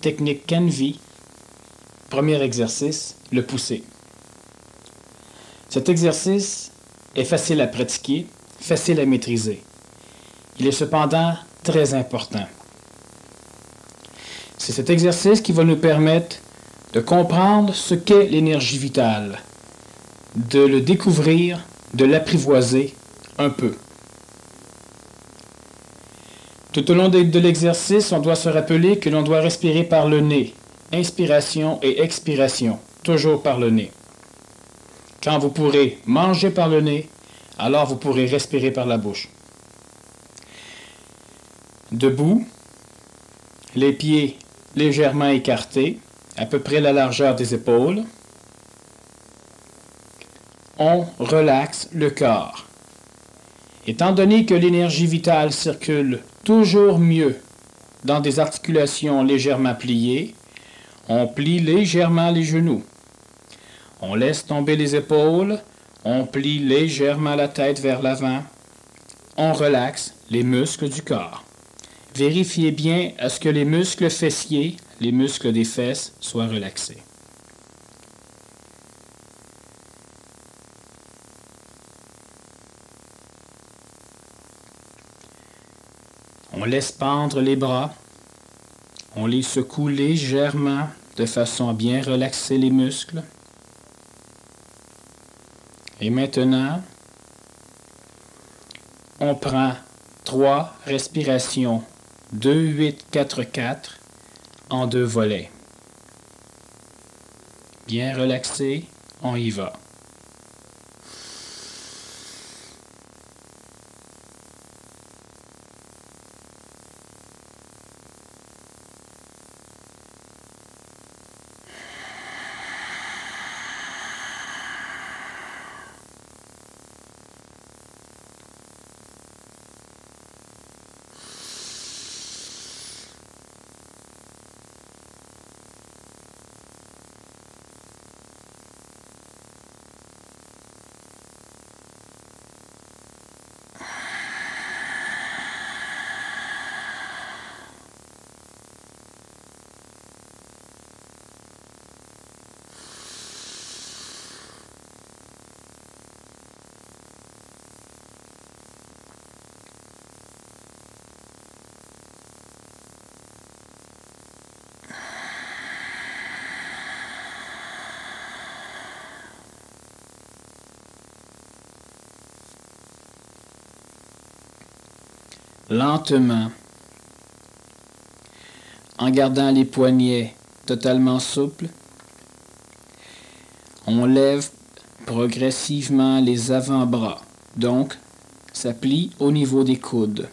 technique Canvi. Premier exercice, le pousser. Cet exercice est facile à pratiquer, facile à maîtriser. Il est cependant très important. C'est cet exercice qui va nous permettre de comprendre ce qu'est l'énergie vitale, de le découvrir, de l'apprivoiser un peu. Tout au long de l'exercice, on doit se rappeler que l'on doit respirer par le nez. Inspiration et expiration, toujours par le nez. Quand vous pourrez manger par le nez, alors vous pourrez respirer par la bouche. Debout, les pieds légèrement écartés, à peu près la largeur des épaules. On relaxe le corps. Étant donné que l'énergie vitale circule toujours mieux dans des articulations légèrement pliées, on plie légèrement les genoux. On laisse tomber les épaules, on plie légèrement la tête vers l'avant. On relaxe les muscles du corps. Vérifiez bien à ce que les muscles fessiers, les muscles des fesses, soient relaxés. On laisse pendre les bras. On les secoue légèrement de façon à bien relaxer les muscles. Et maintenant, on prend 3 respirations 2-8-4-4 en 2 volets. Bien relaxé, on y va. Lentement, en gardant les poignets totalement souples, on lève progressivement les avant-bras, donc ça plie au niveau des coudes.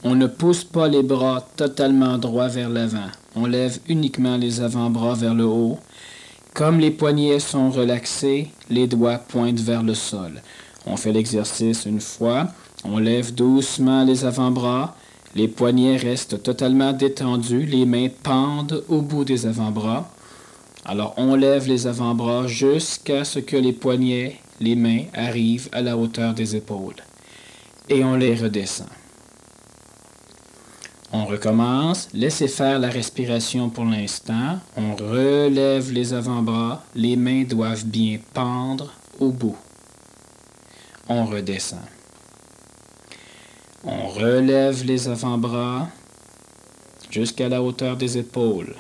On ne pousse pas les bras totalement droits vers l'avant, on lève uniquement les avant-bras vers le haut. Comme les poignets sont relaxés, les doigts pointent vers le sol. On fait l'exercice une fois. On lève doucement les avant-bras, les poignets restent totalement détendus, les mains pendent au bout des avant-bras. Alors on lève les avant-bras jusqu'à ce que les poignets, les mains arrivent à la hauteur des épaules. Et on les redescend. On recommence, laissez faire la respiration pour l'instant. On relève les avant-bras, les mains doivent bien pendre au bout. On redescend. On relève les avant-bras jusqu'à la hauteur des épaules.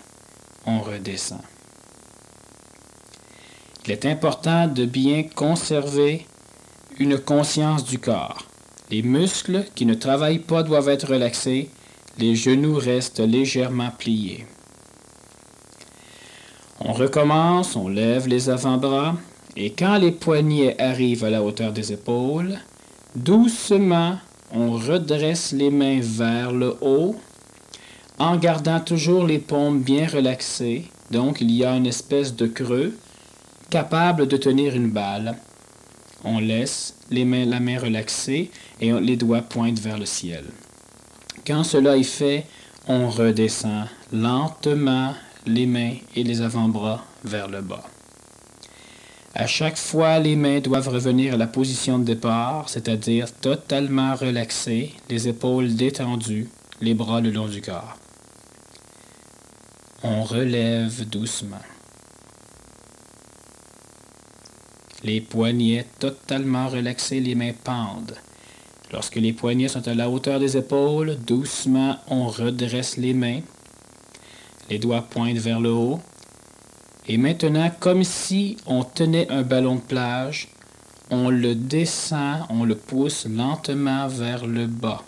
On redescend. Il est important de bien conserver une conscience du corps. Les muscles qui ne travaillent pas doivent être relaxés. Les genoux restent légèrement pliés. On recommence, on lève les avant-bras et quand les poignets arrivent à la hauteur des épaules, doucement, on redresse les mains vers le haut en gardant toujours les paumes bien relaxées. Donc, il y a une espèce de creux capable de tenir une balle. On laisse la main relaxée et les doigts pointent vers le ciel. Quand cela est fait, on redescend lentement les mains et les avant-bras vers le bas. À chaque fois, les mains doivent revenir à la position de départ, c'est-à-dire totalement relaxées, les épaules détendues, les bras le long du corps. On relève doucement. Les poignets totalement relaxés, les mains pendent. Lorsque les poignets sont à la hauteur des épaules, doucement, on redresse les mains. Les doigts pointent vers le haut. Et maintenant, comme si on tenait un ballon de plage, on le descend, on le pousse lentement vers le bas.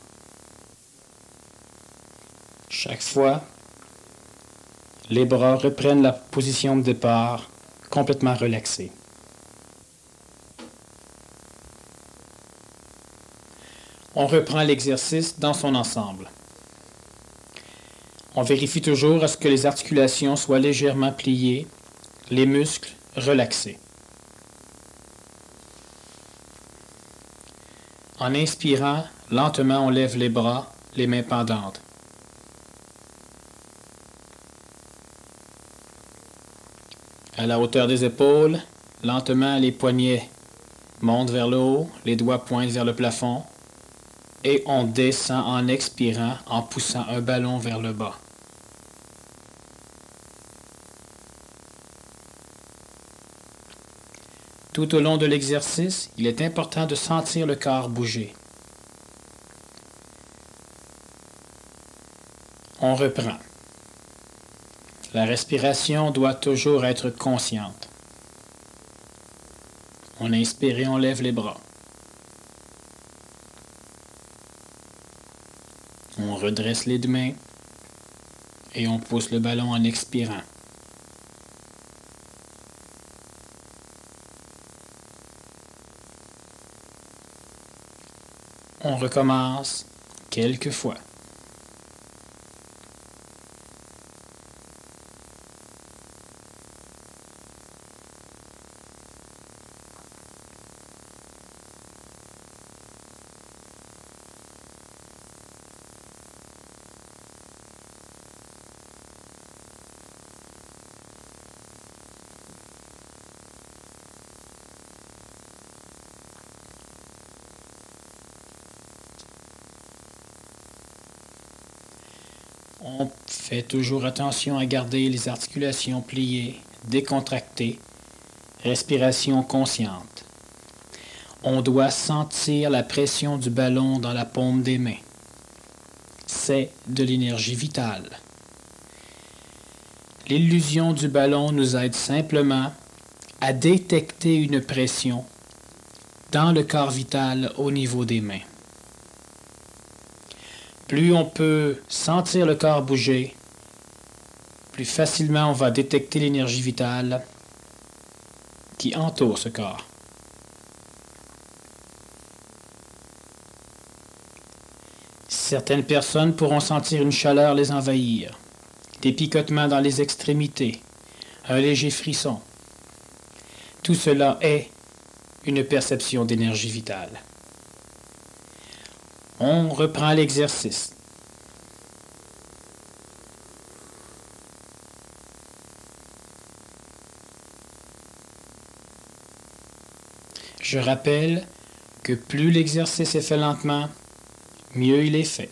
Chaque fois, les bras reprennent la position de départ, complètement relaxés. On reprend l'exercice dans son ensemble. On vérifie toujours à ce que les articulations soient légèrement pliées, les muscles relaxés. En inspirant, lentement on lève les bras, les mains pendantes. À la hauteur des épaules, lentement les poignets montent vers le haut, les doigts pointent vers le plafond et on descend en expirant, en poussant un ballon vers le bas. Tout au long de l'exercice, il est important de sentir le corps bouger. On reprend. La respiration doit toujours être consciente. On inspire et on lève les bras. On redresse les deux mains et on pousse le ballon en expirant. On recommence quelques fois. On fait toujours attention à garder les articulations pliées, décontractées, respiration consciente. On doit sentir la pression du ballon dans la paume des mains. C'est de l'énergie vitale. L'illusion du ballon nous aide simplement à détecter une pression dans le corps vital au niveau des mains. Plus on peut sentir le corps bouger, plus facilement on va détecter l'énergie vitale qui entoure ce corps. Certaines personnes pourront sentir une chaleur les envahir, des picotements dans les extrémités, un léger frisson. Tout cela est une perception d'énergie vitale. On reprend l'exercice. Je rappelle que plus l'exercice est fait lentement, mieux il est fait.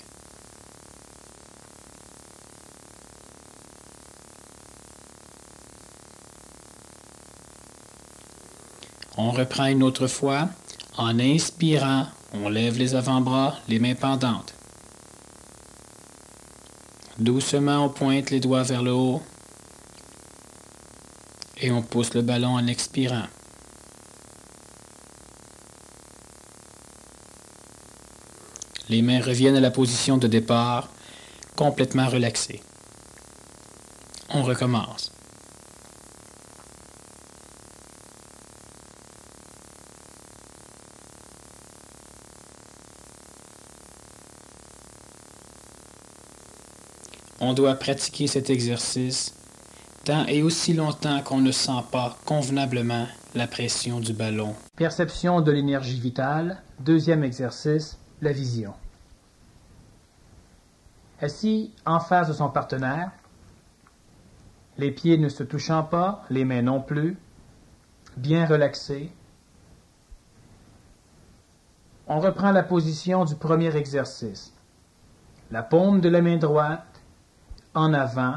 On reprend une autre fois. En inspirant, on lève les avant-bras, les mains pendantes. Doucement, on pointe les doigts vers le haut et on pousse le ballon en expirant. Les mains reviennent à la position de départ, complètement relaxées. On recommence. On doit pratiquer cet exercice tant et aussi longtemps qu'on ne sent pas convenablement la pression du ballon. Perception de l'énergie vitale. Deuxième exercice, la vision. Assis en face de son partenaire, les pieds ne se touchant pas, les mains non plus, bien relaxés. On reprend la position du premier exercice. La paume de la main droite en avant,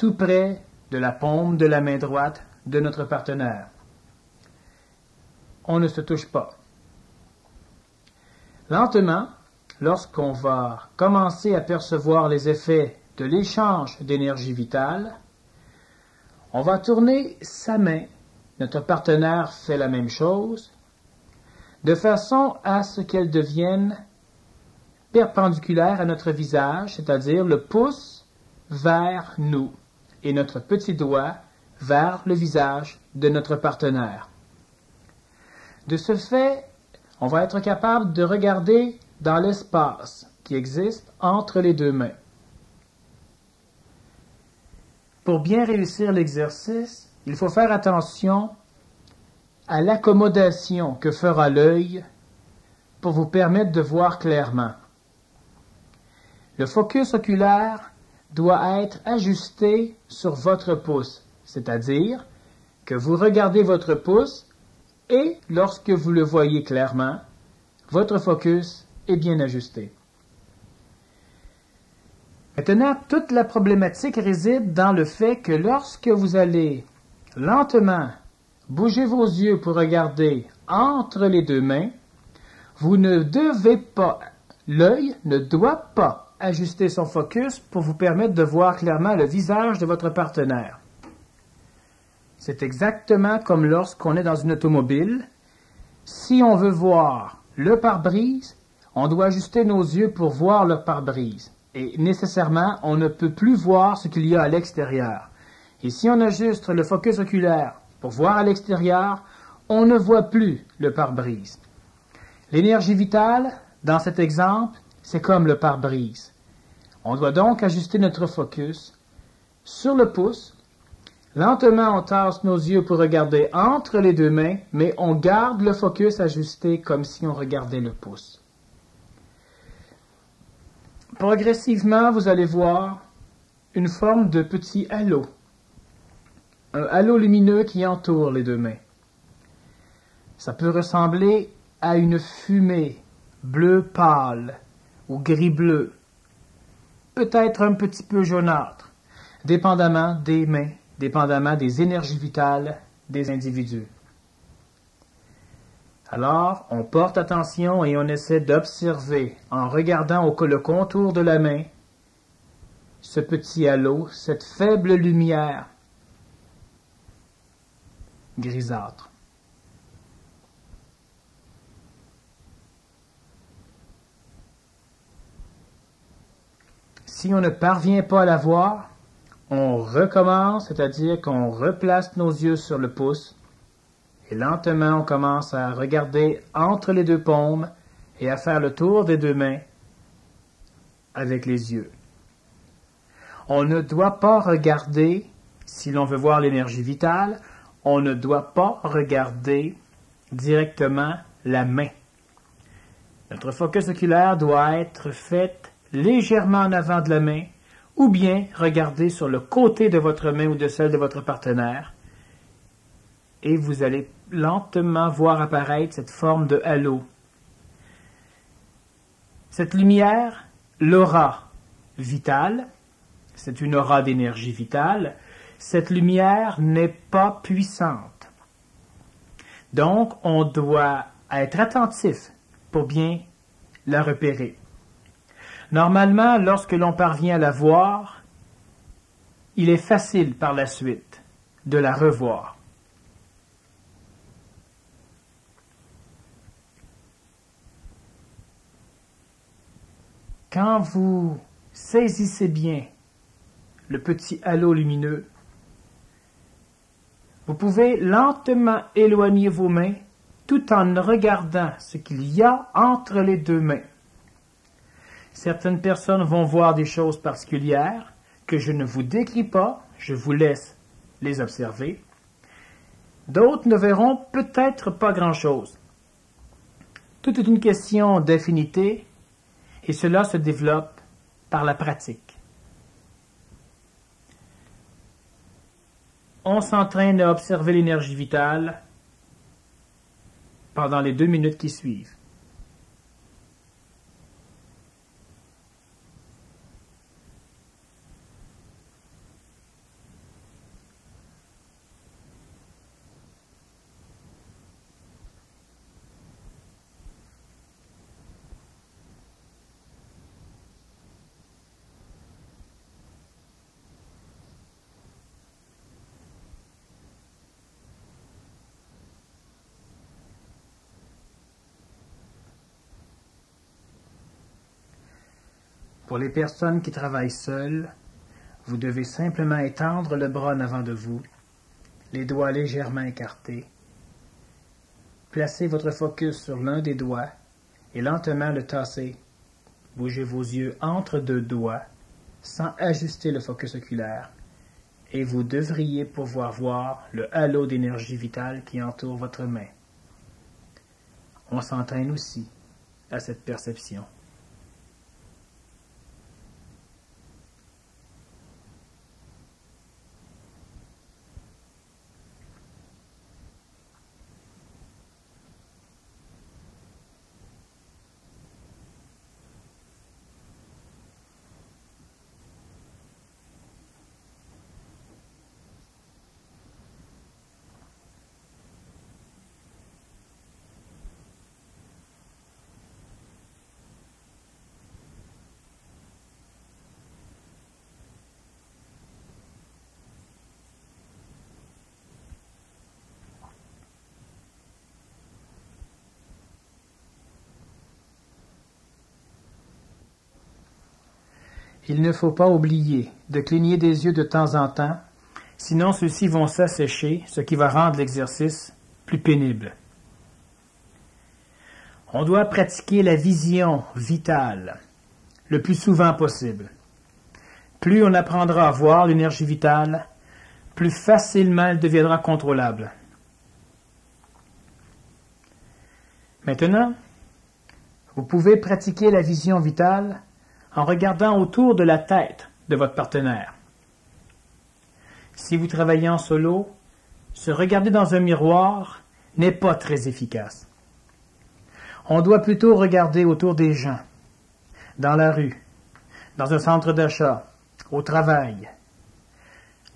tout près de la paume de la main droite de notre partenaire. On ne se touche pas. Lentement, lorsqu'on va commencer à percevoir les effets de l'échange d'énergie vitale, on va tourner sa main, notre partenaire fait la même chose, de façon à ce qu'elle devienne perpendiculaire à notre visage, c'est-à-dire le pouce vers nous et notre petit doigt vers le visage de notre partenaire. De ce fait, on va être capable de regarder dans l'espace qui existe entre les deux mains. Pour bien réussir l'exercice, il faut faire attention à l'accommodation que fera l'œil pour vous permettre de voir clairement. Le focus oculaire doit être ajusté sur votre pouce, c'est-à-dire que vous regardez votre pouce et lorsque vous le voyez clairement, votre focus est bien ajusté. Maintenant, toute la problématique réside dans le fait que lorsque vous allez lentement bouger vos yeux pour regarder entre les deux mains, vous ne devez pas, l'œil ne doit pas ajuster son focus pour vous permettre de voir clairement le visage de votre partenaire. C'est exactement comme lorsqu'on est dans une automobile. Si on veut voir le pare-brise, on doit ajuster nos yeux pour voir le pare-brise. Et nécessairement, on ne peut plus voir ce qu'il y a à l'extérieur. Et si on ajuste le focus oculaire pour voir à l'extérieur, on ne voit plus le pare-brise. L'énergie vitale, dans cet exemple, c'est comme le pare-brise. On doit donc ajuster notre focus sur le pouce. Lentement, on tasse nos yeux pour regarder entre les deux mains, mais on garde le focus ajusté comme si on regardait le pouce. Progressivement, vous allez voir une forme de petit halo. Un halo lumineux qui entoure les deux mains. Ça peut ressembler à une fumée bleu pâle ou gris-bleu, peut-être un petit peu jaunâtre, dépendamment des mains, dépendamment des énergies vitales des individus. Alors, on porte attention et on essaie d'observer, en regardant le contour de la main, ce petit halo, cette faible lumière grisâtre. Si on ne parvient pas à la voir, on recommence, c'est-à-dire qu'on replace nos yeux sur le pouce et lentement on commence à regarder entre les deux paumes et à faire le tour des deux mains avec les yeux. On ne doit pas regarder, si l'on veut voir l'énergie vitale, on ne doit pas regarder directement la main. Notre focus oculaire doit être fait légèrement en avant de la main, ou bien regarder sur le côté de votre main ou de celle de votre partenaire, et vous allez lentement voir apparaître cette forme de halo. Cette lumière, l'aura vitale, c'est une aura d'énergie vitale, cette lumière n'est pas puissante. Donc, on doit être attentif pour bien la repérer. Normalement, lorsque l'on parvient à la voir, il est facile par la suite de la revoir. Quand vous saisissez bien le petit halo lumineux, vous pouvez lentement éloigner vos mains tout en regardant ce qu'il y a entre les deux mains. Certaines personnes vont voir des choses particulières que je ne vous décris pas, je vous laisse les observer. D'autres ne verront peut-être pas grand-chose. Tout est une question d'affinité et cela se développe par la pratique. On s'entraîne à observer l'énergie vitale pendant les 2 minutes qui suivent. Pour les personnes qui travaillent seules, vous devez simplement étendre le bras en avant de vous, les doigts légèrement écartés. Placez votre focus sur l'un des doigts et lentement le tasser. Bougez vos yeux entre deux doigts sans ajuster le focus oculaire et vous devriez pouvoir voir le halo d'énergie vitale qui entoure votre main. On s'entraîne aussi à cette perception. Il ne faut pas oublier de cligner des yeux de temps en temps, sinon ceux-ci vont s'assécher, ce qui va rendre l'exercice plus pénible. On doit pratiquer la vision vitale le plus souvent possible. Plus on apprendra à voir l'énergie vitale, plus facilement elle deviendra contrôlable. Maintenant, vous pouvez pratiquer la vision vitale en regardant autour de la tête de votre partenaire. Si vous travaillez en solo, se regarder dans un miroir n'est pas très efficace. On doit plutôt regarder autour des gens, dans la rue, dans un centre d'achat, au travail.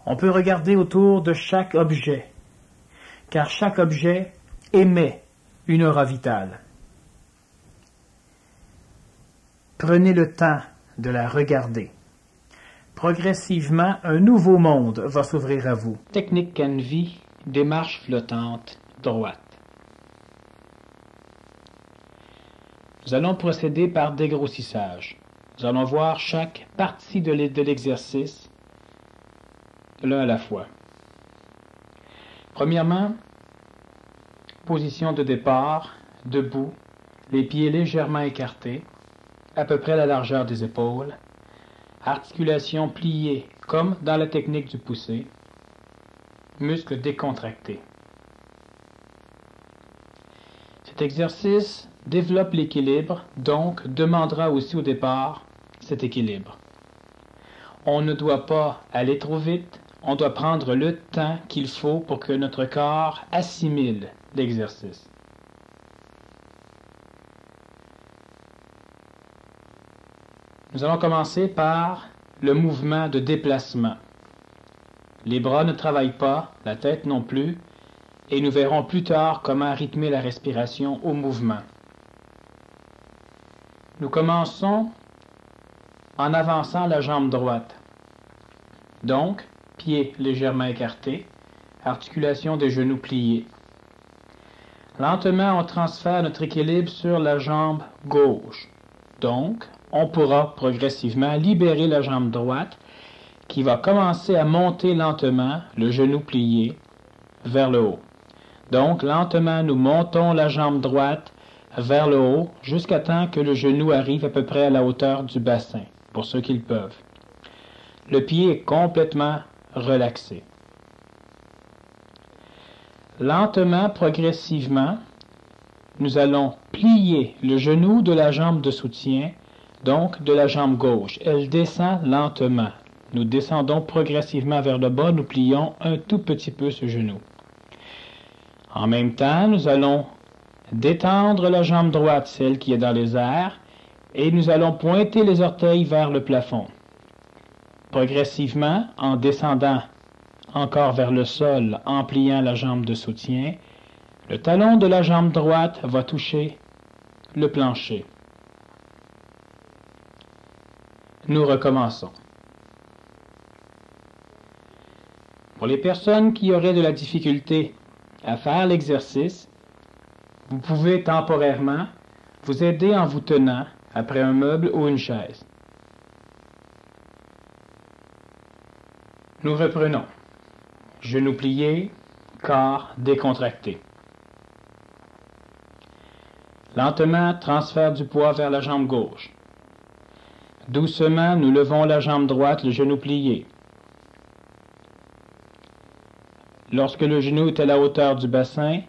On peut regarder autour de chaque objet, car chaque objet émet une aura vitale. Prenez le temps de la regarder. Progressivement, un nouveau monde va s'ouvrir à vous. Technique Canvi, démarche flottante droite. Nous allons procéder par dégrossissage. Nous allons voir chaque partie de l'exercice, l'un à la fois. Premièrement, position de départ, debout, les pieds légèrement écartés, à peu près la largeur des épaules, articulation pliée comme dans la technique du poussé, muscles décontractés. Cet exercice développe l'équilibre, donc demandera aussi au départ cet équilibre. On ne doit pas aller trop vite, on doit prendre le temps qu'il faut pour que notre corps assimile l'exercice. Nous allons commencer par le mouvement de déplacement. Les bras ne travaillent pas, la tête non plus, et nous verrons plus tard comment rythmer la respiration au mouvement. Nous commençons en avançant la jambe droite. Donc, pieds légèrement écartés, articulation des genoux pliés. Lentement, on transfère notre équilibre sur la jambe gauche. Donc, on pourra progressivement libérer la jambe droite qui va commencer à monter lentement, le genou plié, vers le haut. Donc, lentement, nous montons la jambe droite vers le haut jusqu'à temps que le genou arrive à peu près à la hauteur du bassin, pour ceux qui le peuvent. Le pied est complètement relaxé. Lentement, progressivement, nous allons plier le genou de la jambe de soutien, donc de la jambe gauche. Elle descend lentement. Nous descendons progressivement vers le bas, nous plions un tout petit peu ce genou. En même temps, nous allons détendre la jambe droite, celle qui est dans les airs, et nous allons pointer les orteils vers le plafond. Progressivement, en descendant encore vers le sol, en pliant la jambe de soutien, le talon de la jambe droite va toucher le plancher. Nous recommençons. Pour les personnes qui auraient de la difficulté à faire l'exercice, vous pouvez temporairement vous aider en vous tenant après un meuble ou une chaise. Nous reprenons. Genoux pliés, corps décontracté. Lentement, transfert du poids vers la jambe gauche. Doucement, nous levons la jambe droite, le genou plié. Lorsque le genou est à la hauteur du bassin,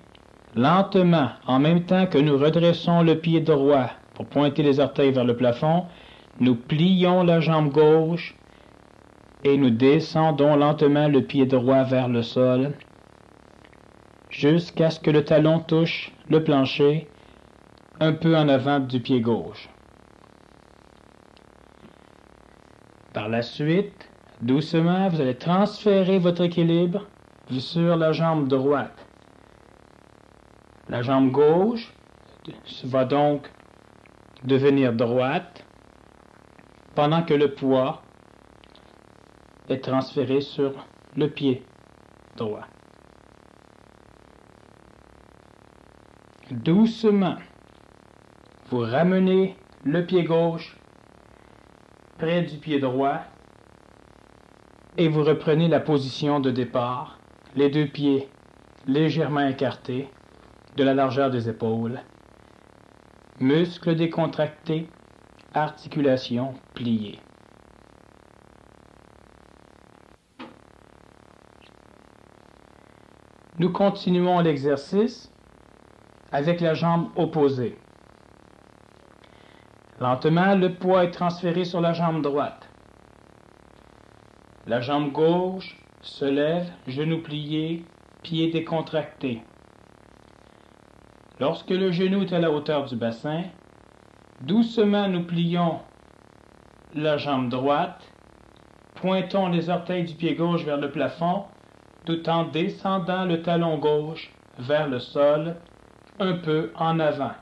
lentement, en même temps que nous redressons le pied droit pour pointer les orteils vers le plafond, nous plions la jambe gauche et nous descendons lentement le pied droit vers le sol jusqu'à ce que le talon touche le plancher un peu en avant du pied gauche. Par la suite, doucement, vous allez transférer votre équilibre sur la jambe droite. La jambe gauche va donc devenir droite pendant que le poids est transféré sur le pied droit. Doucement, vous ramenez le pied gauche près du pied droit et vous reprenez la position de départ, les deux pieds légèrement écartés de la largeur des épaules, muscles décontractés, articulations pliées. Nous continuons l'exercice avec la jambe opposée. Lentement, le poids est transféré sur la jambe droite. La jambe gauche se lève, genoux pliés, pieds décontractés. Lorsque le genou est à la hauteur du bassin, doucement nous plions la jambe droite, pointons les orteils du pied gauche vers le plafond, tout en descendant le talon gauche vers le sol, un peu en avant.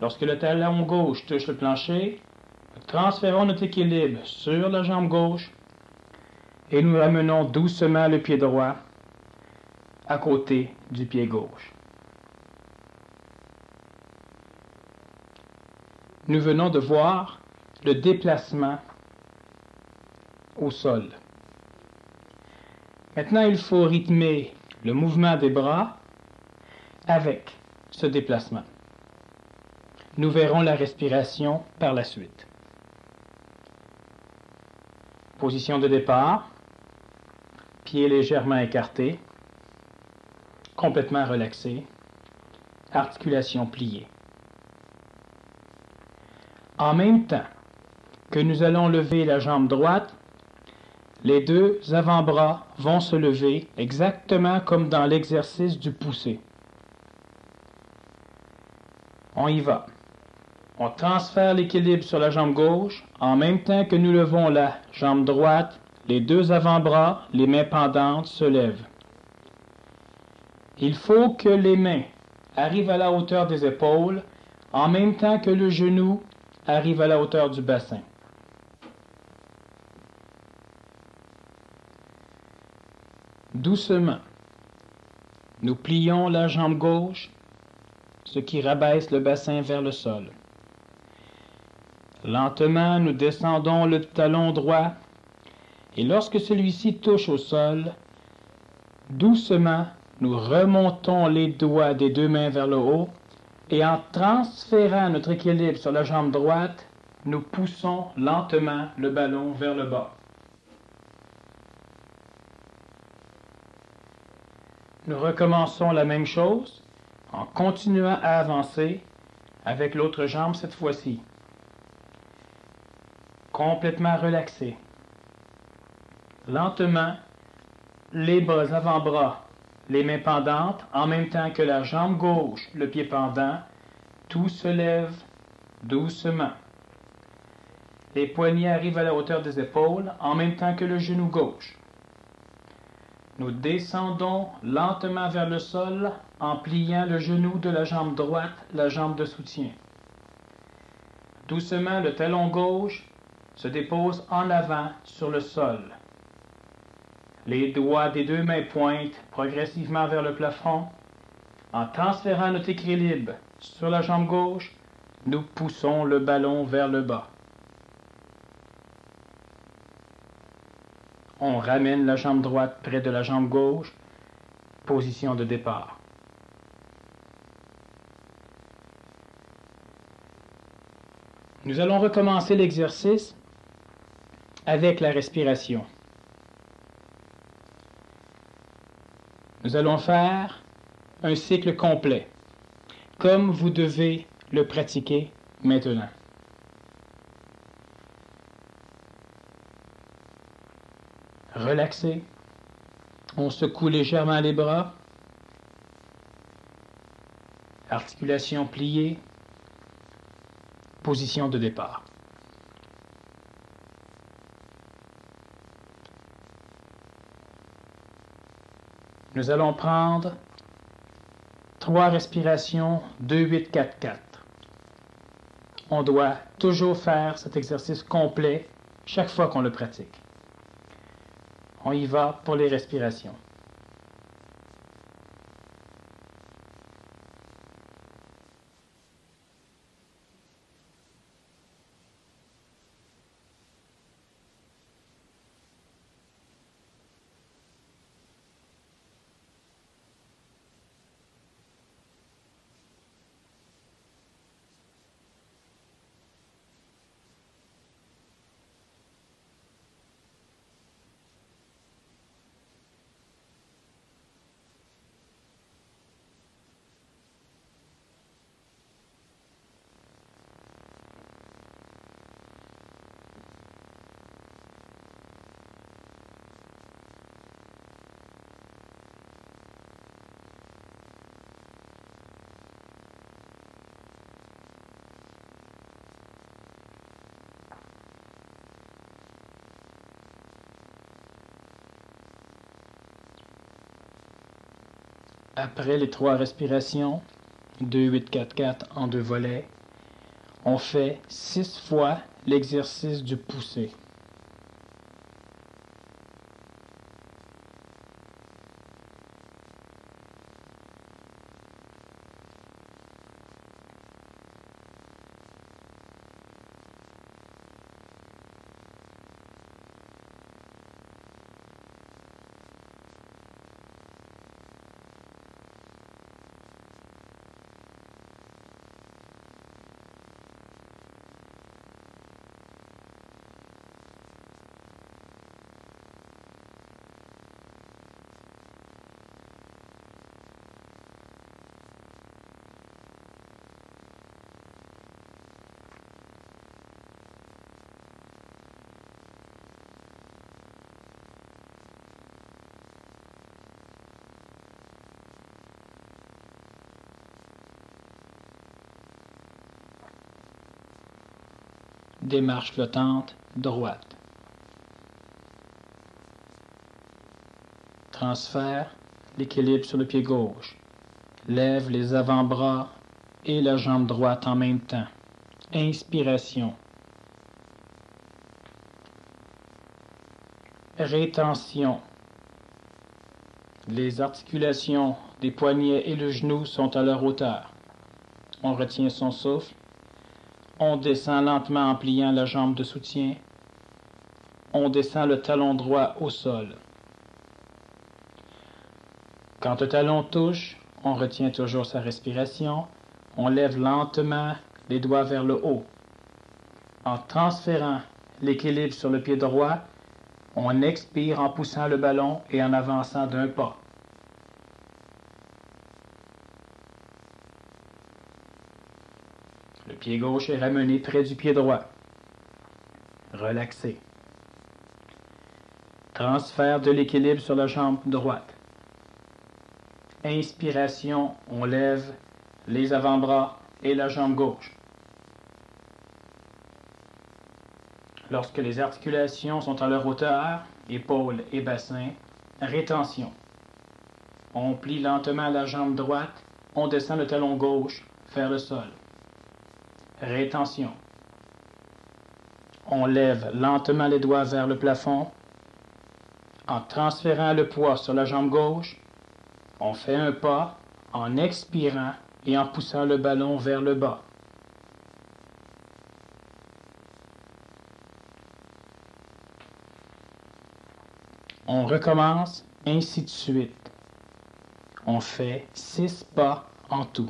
Lorsque le talon gauche touche le plancher, nous transférons notre équilibre sur la jambe gauche et nous ramenons doucement le pied droit à côté du pied gauche. Nous venons de voir le déplacement au sol. Maintenant, il faut rythmer le mouvement des bras avec ce déplacement. Nous verrons la respiration par la suite. Position de départ, pieds légèrement écartés, complètement relaxés, articulations pliées. En même temps que nous allons lever la jambe droite, les deux avant-bras vont se lever exactement comme dans l'exercice du poussé. On y va. On transfère l'équilibre sur la jambe gauche. En même temps que nous levons la jambe droite, les deux avant-bras, les mains pendantes, se lèvent. Il faut que les mains arrivent à la hauteur des épaules, en même temps que le genou arrive à la hauteur du bassin. Doucement, nous plions la jambe gauche, ce qui rabaisse le bassin vers le sol. Lentement, nous descendons le talon droit et lorsque celui-ci touche au sol, doucement, nous remontons les doigts des deux mains vers le haut et en transférant notre équilibre sur la jambe droite, nous poussons lentement le ballon vers le bas. Nous recommençons la même chose en continuant à avancer avec l'autre jambe cette fois-ci. Complètement relaxé. Lentement, les bras avant-bras, les mains pendantes, en même temps que la jambe gauche, le pied pendant, tout se lève doucement. Les poignets arrivent à la hauteur des épaules, en même temps que le genou gauche. Nous descendons lentement vers le sol en pliant le genou de la jambe droite, la jambe de soutien. Doucement, le talon gauche se dépose en avant sur le sol. Les doigts des deux mains pointent progressivement vers le plafond. En transférant notre équilibre sur la jambe gauche, nous poussons le ballon vers le bas. On ramène la jambe droite près de la jambe gauche, position de départ. Nous allons recommencer l'exercice avec la respiration. Nous allons faire un cycle complet, comme vous devez le pratiquer maintenant. Relaxez. On secoue légèrement les bras. Articulation pliée. Position de départ. Nous allons prendre 3 respirations 2-8-4-4. On doit toujours faire cet exercice complet chaque fois qu'on le pratique. On y va pour les respirations. Après les 3 respirations, 2-8-4-4 en 2 volets, on fait 6 fois l'exercice du poussé. Démarche flottante, droite. Transfert, l'équilibre sur le pied gauche. Lève les avant-bras et la jambe droite en même temps. Inspiration. Rétention. Les articulations des poignets et le genou sont à leur hauteur. On retient son souffle. On descend lentement en pliant la jambe de soutien. On descend le talon droit au sol. Quand le talon touche, on retient toujours sa respiration. On lève lentement les doigts vers le haut. En transférant l'équilibre sur le pied droit, on expire en poussant le ballon et en avançant d'un pas. Le pied gauche est ramené près du pied droit. Relaxé. Transfert de l'équilibre sur la jambe droite. Inspiration, on lève les avant-bras et la jambe gauche. Lorsque les articulations sont à leur hauteur, épaules et bassin, rétention. On plie lentement la jambe droite, on descend le talon gauche vers le sol. Rétention. On lève lentement les doigts vers le plafond. En transférant le poids sur la jambe gauche, on fait un pas en expirant et en poussant le ballon vers le bas. On recommence, ainsi de suite. On fait 6 pas en tout.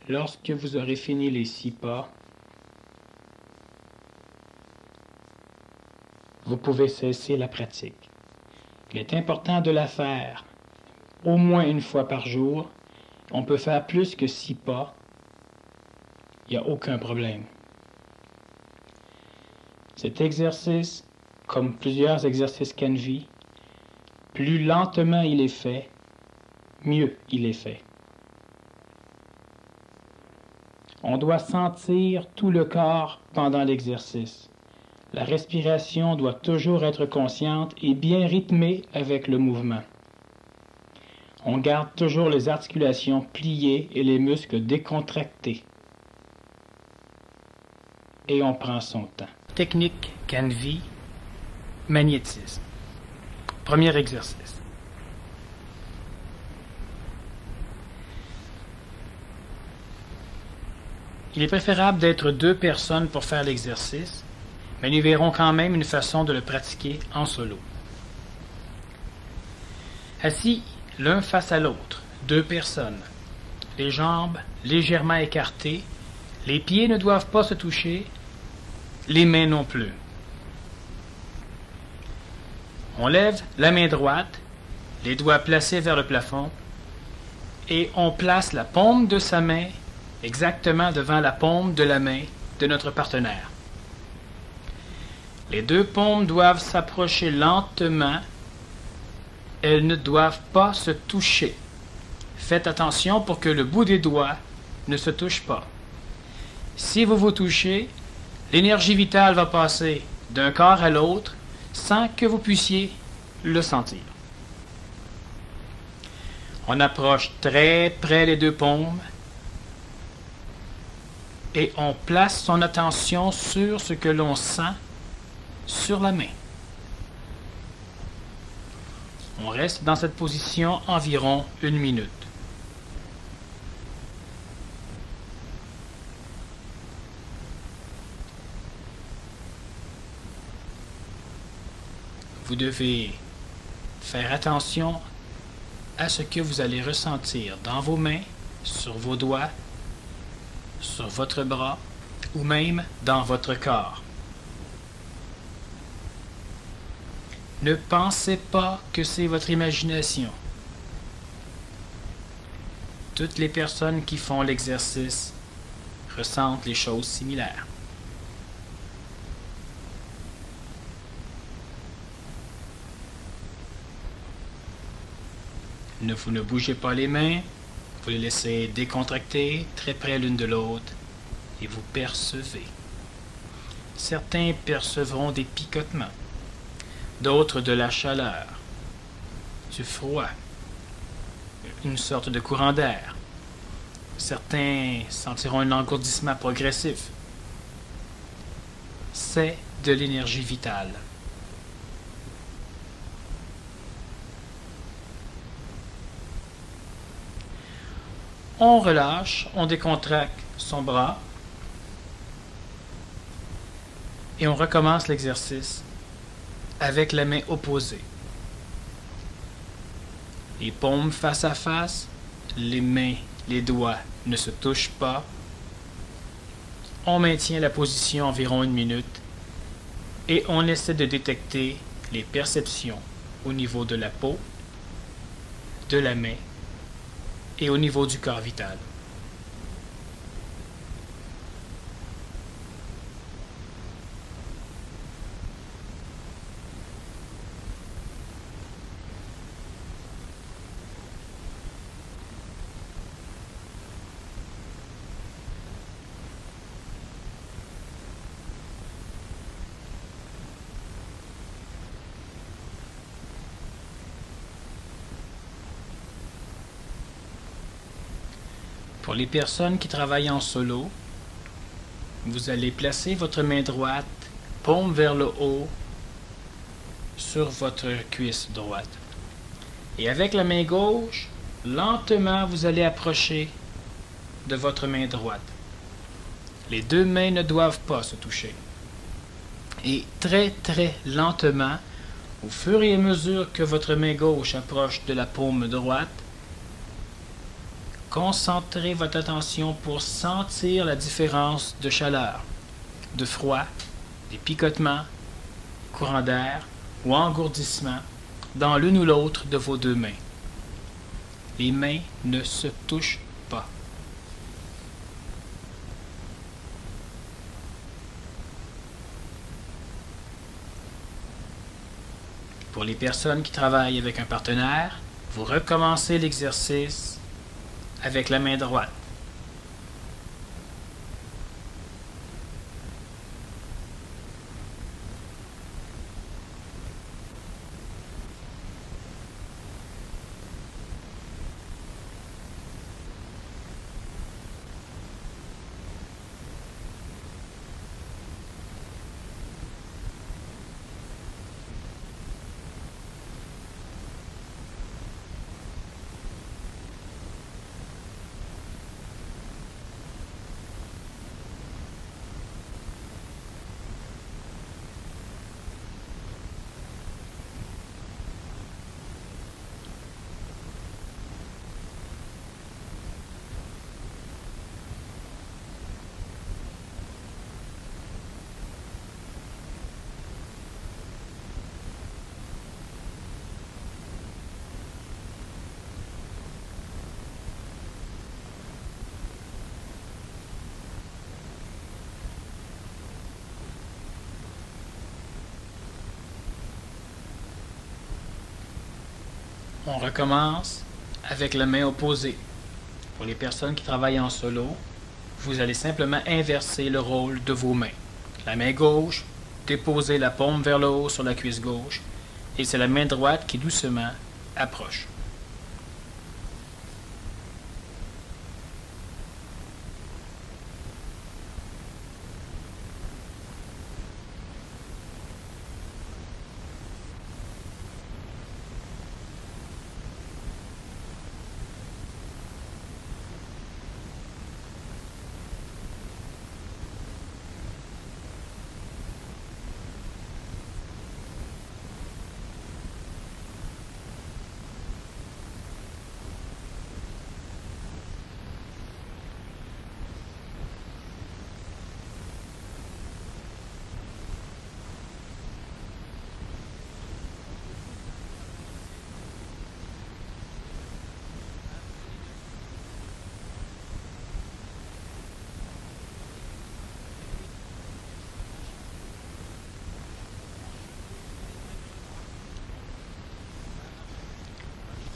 Lorsque vous aurez fini les 6 pas, vous pouvez cesser la pratique. Il est important de la faire au moins une fois par jour. On peut faire plus que 6 pas. Il n'y a aucun problème. Cet exercice, comme plusieurs exercices Canvi, plus lentement il est fait, mieux il est fait. On doit sentir tout le corps pendant l'exercice. La respiration doit toujours être consciente et bien rythmée avec le mouvement. On garde toujours les articulations pliées et les muscles décontractés. Et on prend son temps. Technique Canvi, magnétisme. Premier exercice. Il est préférable d'être 2 personnes pour faire l'exercice, mais nous verrons quand même une façon de le pratiquer en solo. Assis l'un face à l'autre, 2 personnes, les jambes légèrement écartées, les pieds ne doivent pas se toucher, les mains non plus. On lève la main droite, les doigts placés vers le plafond, et on place la paume de sa main exactement devant la paume de la main de notre partenaire. Les 2 paumes doivent s'approcher lentement. Elles ne doivent pas se toucher. Faites attention pour que le bout des doigts ne se touche pas. Si vous vous touchez, l'énergie vitale va passer d'un corps à l'autre sans que vous puissiez le sentir. On approche très près les 2 paumes et on place son attention sur ce que l'on sent sur la main. On reste dans cette position environ 1 minute. Vous devez faire attention à ce que vous allez ressentir dans vos mains, sur vos doigts, sur votre bras ou même dans votre corps. Ne pensez pas que c'est votre imagination. Toutes les personnes qui font l'exercice ressentent les choses similaires. Vous ne bougez pas les mains, vous les laissez décontracter très près l'une de l'autre et vous percevez. Certains percevront des picotements, d'autres de la chaleur, du froid, une sorte de courant d'air. Certains sentiront un engourdissement progressif. C'est de l'énergie vitale. On relâche, on décontracte son bras et on recommence l'exercice avec la main opposée. Les paumes face à face, les mains, les doigts ne se touchent pas. On maintient la position environ 1 minute et on essaie de détecter les perceptions au niveau de la peau, de la main et au niveau du corps vital. Pour les personnes qui travaillent en solo, vous allez placer votre main droite, paume vers le haut, sur votre cuisse droite. Et avec la main gauche, lentement, vous allez approcher de votre main droite. Les deux mains ne doivent pas se toucher. Et très lentement, au fur et à mesure que votre main gauche approche de la paume droite, concentrez votre attention pour sentir la différence de chaleur, de froid, des picotements, courants d'air ou engourdissement dans l'une ou l'autre de vos deux mains. Les mains ne se touchent pas. Pour les personnes qui travaillent avec un partenaire, vous recommencez l'exercice avec la main droite. On recommence avec la main opposée. Pour les personnes qui travaillent en solo, vous allez simplement inverser le rôle de vos mains. La main gauche, déposez la paume vers le haut sur la cuisse gauche, et c'est la main droite qui doucement approche.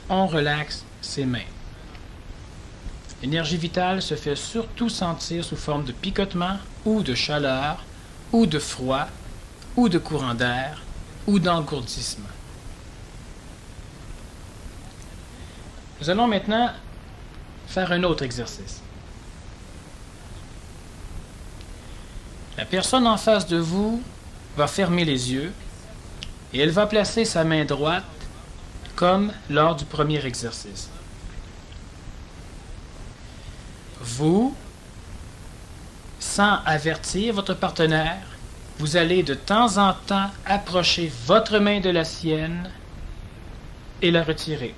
On relaxe ses mains. L'énergie vitale se fait surtout sentir sous forme de picotement ou de chaleur ou de froid ou de courant d'air ou d'engourdissement. Nous allons maintenant faire un autre exercice. La personne en face de vous va fermer les yeux et elle va placer sa main droite comme lors du premier exercice. Vous, sans avertir votre partenaire, vous allez de temps en temps approcher votre main de la sienne et la retirer.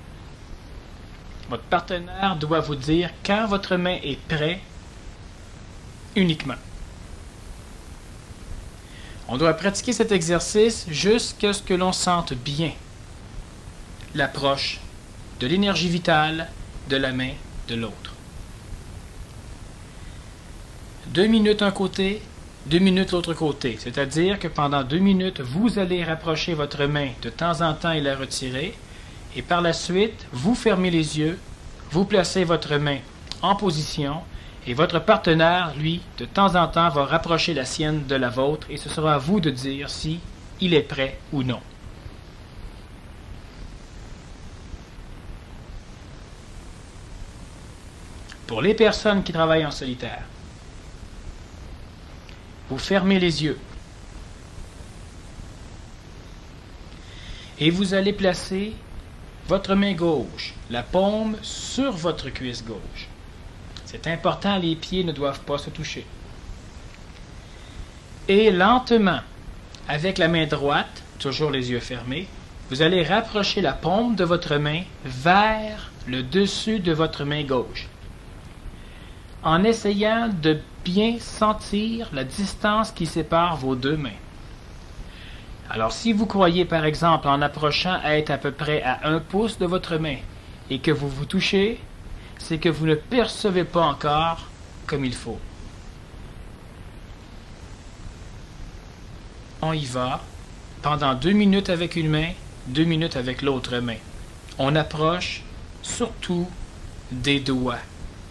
Votre partenaire doit vous dire quand votre main est prête uniquement. On doit pratiquer cet exercice jusqu'à ce que l'on sente bien l'approche de l'énergie vitale de la main de l'autre. 2 minutes un côté, 2 minutes l'autre côté. C'est-à-dire que pendant 2 minutes, vous allez rapprocher votre main de temps en temps et la retirer. Et par la suite, vous fermez les yeux, vous placez votre main en position et votre partenaire, lui, de temps en temps, va rapprocher la sienne de la vôtre et ce sera à vous de dire si il est prêt ou non. Pour les personnes qui travaillent en solitaire, vous fermez les yeux et vous allez placer votre main gauche, la paume sur votre cuisse gauche. C'est important, les pieds ne doivent pas se toucher. Et lentement, avec la main droite, toujours les yeux fermés, vous allez rapprocher la paume de votre main vers le dessus de votre main gauche, en essayant de bien sentir la distance qui sépare vos deux mains. Alors, si vous croyez, par exemple, en approchant être à peu près à 1 pouce de votre main et que vous vous touchez, c'est que vous ne percevez pas encore comme il faut. On y va pendant 2 minutes avec une main, 2 minutes avec l'autre main. On approche surtout des doigts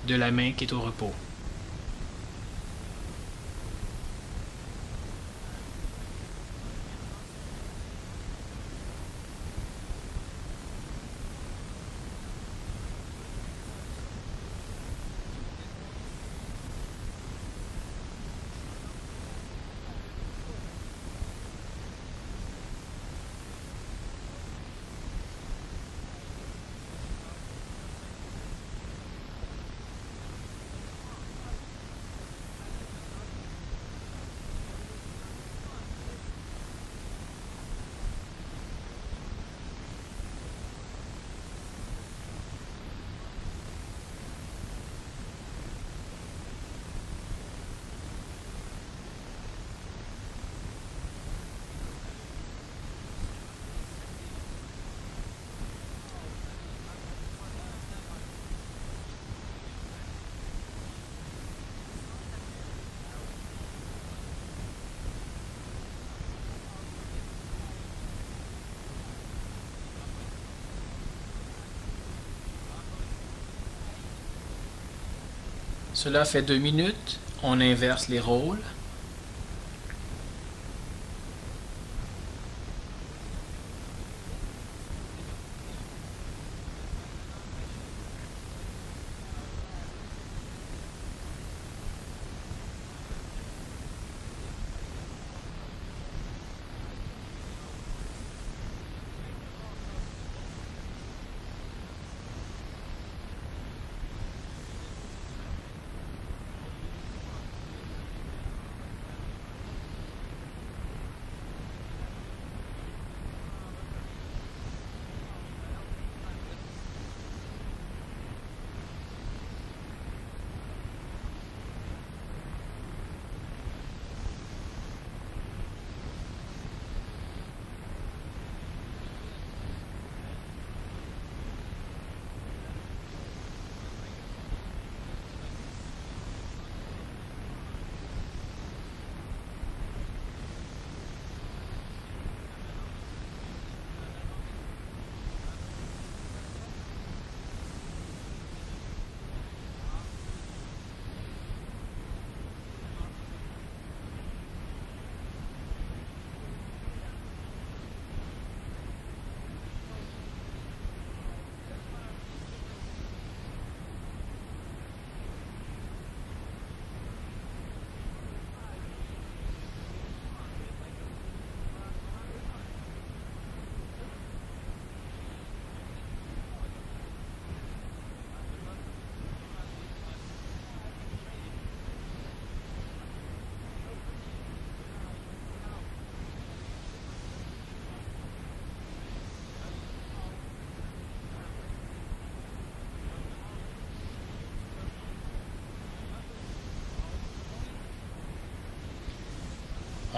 de la main qui est au repos. Cela fait 2 minutes. On inverse les rôles.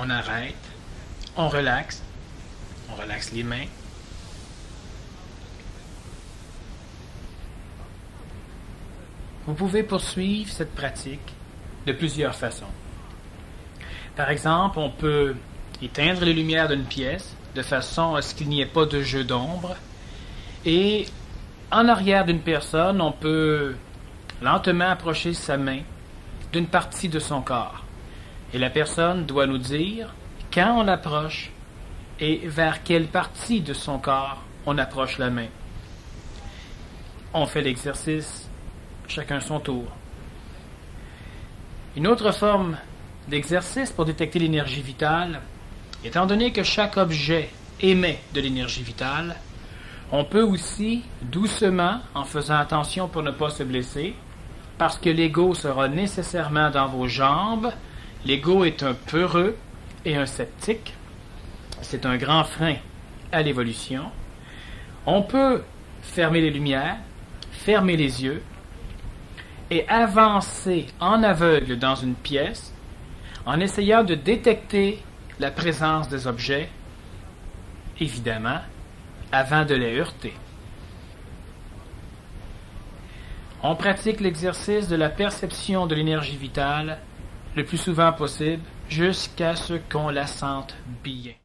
On arrête, on relaxe les mains. Vous pouvez poursuivre cette pratique de plusieurs façons. Par exemple, on peut éteindre les lumières d'une pièce de façon à ce qu'il n'y ait pas de jeu d'ombre. Et en arrière d'une personne, on peut lentement approcher sa main d'une partie de son corps. Et la personne doit nous dire quand on approche et vers quelle partie de son corps on approche la main. On fait l'exercice chacun son tour. Une autre forme d'exercice pour détecter l'énergie vitale, étant donné que chaque objet émet de l'énergie vitale, on peut aussi, doucement, en faisant attention pour ne pas se blesser, parce que l'ego sera nécessairement dans vos jambes, l'ego est un peureux et un sceptique, c'est un grand frein à l'évolution. On peut fermer les lumières, fermer les yeux et avancer en aveugle dans une pièce en essayant de détecter la présence des objets, évidemment, avant de les heurter. On pratique l'exercice de la perception de l'énergie vitale le plus souvent possible jusqu'à ce qu'on la sente bien.